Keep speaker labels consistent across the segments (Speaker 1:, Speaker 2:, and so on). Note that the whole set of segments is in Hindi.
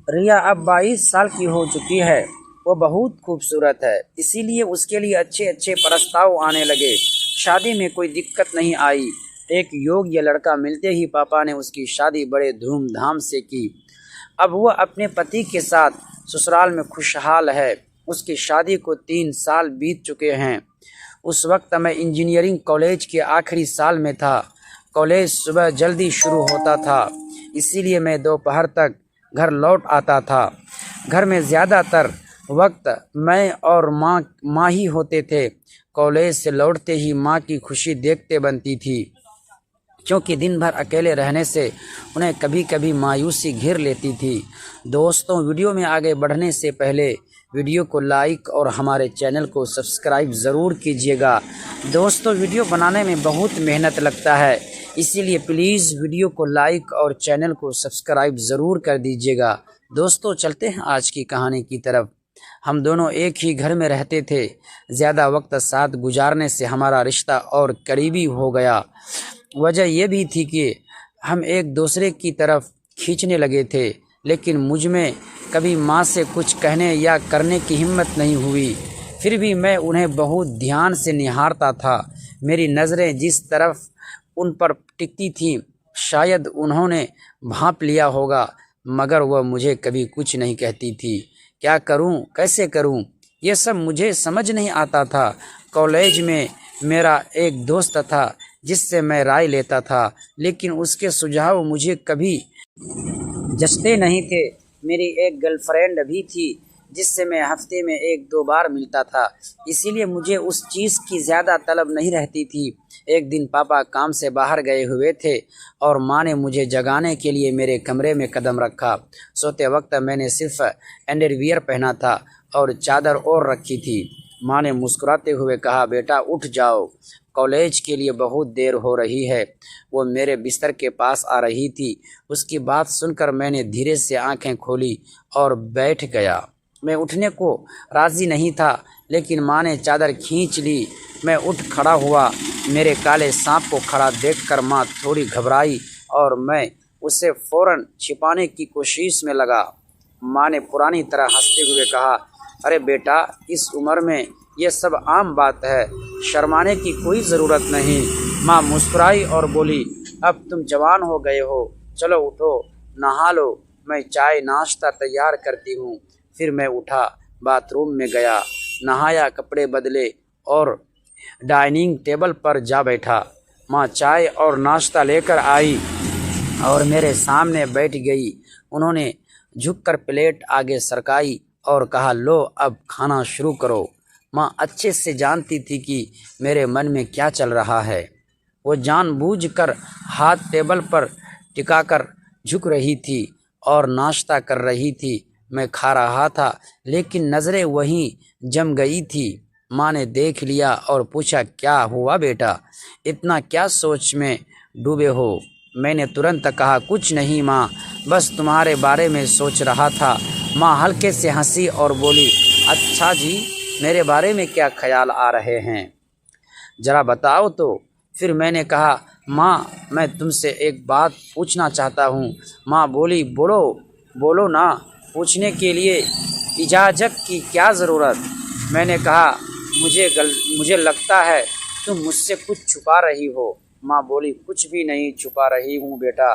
Speaker 1: रिया अब 22 साल की हो चुकी है। वो बहुत खूबसूरत है, इसीलिए उसके लिए अच्छे अच्छे प्रस्ताव आने लगे। शादी में कोई दिक्कत नहीं आई। एक योग्य लड़का मिलते ही पापा ने उसकी शादी बड़े धूमधाम से की। अब वह अपने पति के साथ ससुराल में खुशहाल है। उसकी शादी को 3 साल बीत चुके हैं। उस वक्त मैं इंजीनियरिंग कॉलेज के आखिरी साल में था। कॉलेज सुबह जल्दी शुरू होता था, इसीलिए मैं दोपहर तक घर लौट आता था। घर में ज़्यादातर वक्त मैं और माँ ही होते थे। कॉलेज से लौटते ही माँ की खुशी देखते बनती थी, क्योंकि दिन भर अकेले रहने से उन्हें कभी कभी मायूसी घेर लेती थी। दोस्तों, वीडियो में आगे बढ़ने से पहले वीडियो को लाइक और हमारे चैनल को सब्सक्राइब ज़रूर कीजिएगा। दोस्तों, वीडियो बनाने में बहुत मेहनत लगता है, इसीलिए प्लीज़ वीडियो को लाइक और चैनल को सब्सक्राइब ज़रूर कर दीजिएगा। दोस्तों, चलते हैं आज की कहानी की तरफ। हम दोनों एक ही घर में रहते थे। ज़्यादा वक्त साथ गुजारने से हमारा रिश्ता और करीबी हो गया। वजह यह भी थी कि हम एक दूसरे की तरफ खींचने लगे थे, लेकिन मुझ में कभी माँ से कुछ कहने या करने की हिम्मत नहीं हुई। फिर भी मैं उन्हें बहुत ध्यान से निहारता था। मेरी नज़रें जिस तरफ उन पर टिकती थीं, शायद उन्होंने भांप लिया होगा, मगर वह मुझे कभी कुछ नहीं कहती थी। क्या करूं, कैसे करूं, ये सब मुझे समझ नहीं आता था। कॉलेज में मेरा एक दोस्त था जिससे मैं राय लेता था, लेकिन उसके सुझाव मुझे कभी जचते नहीं थे। मेरी एक गर्लफ्रेंड भी थी जिससे मैं हफ्ते में 1-2 बार मिलता था, इसीलिए मुझे उस चीज़ की ज़्यादा तलब नहीं रहती थी। एक दिन पापा काम से बाहर गए हुए थे और माँ ने मुझे जगाने के लिए मेरे कमरे में कदम रखा। सोते वक्त मैंने सिर्फ अंडरवियर पहना था और चादर ओढ़ रखी थी। माँ ने मुस्कुराते हुए कहा, बेटा उठ जाओ, कॉलेज के लिए बहुत देर हो रही है। वो मेरे बिस्तर के पास आ रही थी। उसकी बात सुनकर मैंने धीरे से आंखें खोली और बैठ गया। मैं उठने को राज़ी नहीं था, लेकिन माँ ने चादर खींच ली। मैं उठ खड़ा हुआ। मेरे काले सांप को खड़ा देखकर माँ थोड़ी घबराई और मैं उसे फ़ौरन छिपाने की कोशिश में लगा। माँ ने पुरानी तरह हंसते हुए कहा, अरे बेटा, इस उम्र में ये सब आम बात है, शर्माने की कोई ज़रूरत नहीं। माँ मुस्कुराई और बोली, अब तुम जवान हो गए हो, चलो उठो, नहा लो, मैं चाय नाश्ता तैयार करती हूँ। फिर मैं उठा, बाथरूम में गया, नहाया, कपड़े बदले और डाइनिंग टेबल पर जा बैठा। माँ चाय और नाश्ता लेकर आई और मेरे सामने बैठ गई। उन्होंने झुककर प्लेट आगे सरकाई और कहा, लो अब खाना शुरू करो। माँ अच्छे से जानती थी कि मेरे मन में क्या चल रहा है। वो जानबूझकर हाथ टेबल पर टिकाकर झुक रही थी और नाश्ता कर रही थी। मैं खा रहा था, लेकिन नज़रें वहीं जम गई थी। माँ ने देख लिया और पूछा, क्या हुआ बेटा, इतना क्या सोच में डूबे हो? मैंने तुरंत कहा, कुछ नहीं माँ, बस तुम्हारे बारे में सोच रहा था। माँ हल्के से हंसी और बोली, अच्छा जी, मेरे बारे में क्या ख्याल आ रहे हैं, ज़रा बताओ तो। फिर मैंने कहा, माँ मैं तुमसे एक बात पूछना चाहता हूँ। माँ बोली, बोलो बोलो ना, पूछने के लिए इजाज़त की क्या ज़रूरत। मैंने कहा, मुझे लगता है तुम मुझसे कुछ छुपा रही हो। माँ बोली, कुछ भी नहीं छुपा रही हूँ बेटा।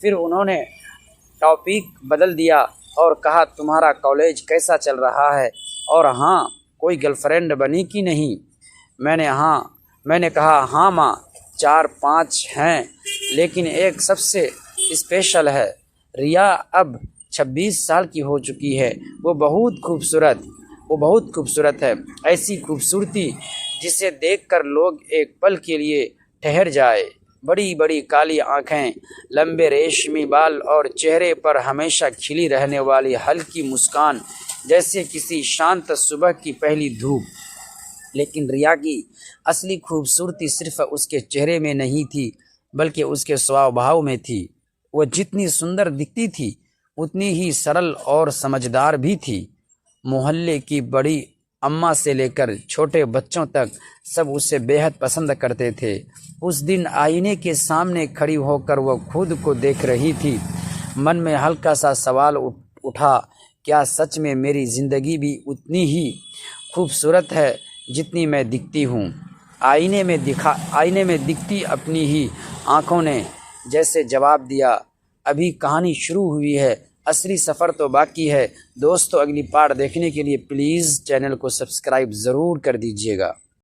Speaker 1: फिर उन्होंने टॉपिक बदल दिया और कहा, तुम्हारा कॉलेज कैसा चल रहा है, और हाँ, कोई गर्लफ्रेंड बनी कि नहीं? मैंने कहा, हाँ माँ, 4-5 हैं, लेकिन एक सबसे स्पेशल है। रिया अब 26 साल की हो चुकी है। वो बहुत खूबसूरत है। ऐसी खूबसूरती जिसे देखकर लोग एक पल के लिए ठहर जाए। बड़ी बड़ी काली आँखें, लंबे रेशमी बाल और चेहरे पर हमेशा खिली रहने वाली हल्की मुस्कान, जैसे किसी शांत सुबह की पहली धूप। लेकिन रिया की असली खूबसूरती सिर्फ उसके चेहरे में नहीं थी, बल्कि उसके स्वभाव में थी। वो जितनी सुंदर दिखती थी, उतनी ही सरल और समझदार भी थी। मोहल्ले की बड़ी अम्मा से लेकर छोटे बच्चों तक सब उसे बेहद पसंद करते थे। उस दिन आईने के सामने खड़ी होकर वह खुद को देख रही थी। मन में हल्का सा सवाल उठा, क्या सच में मेरी ज़िंदगी भी उतनी ही खूबसूरत है जितनी मैं दिखती हूँ। आईने में दिखती अपनी ही आँखों ने जैसे जवाब दिया, अभी कहानी शुरू हुई है, असली सफ़र तो बाकी है। दोस्तों, अगली पार्ट देखने के लिए प्लीज़ चैनल को सब्सक्राइब ज़रूर कर दीजिएगा।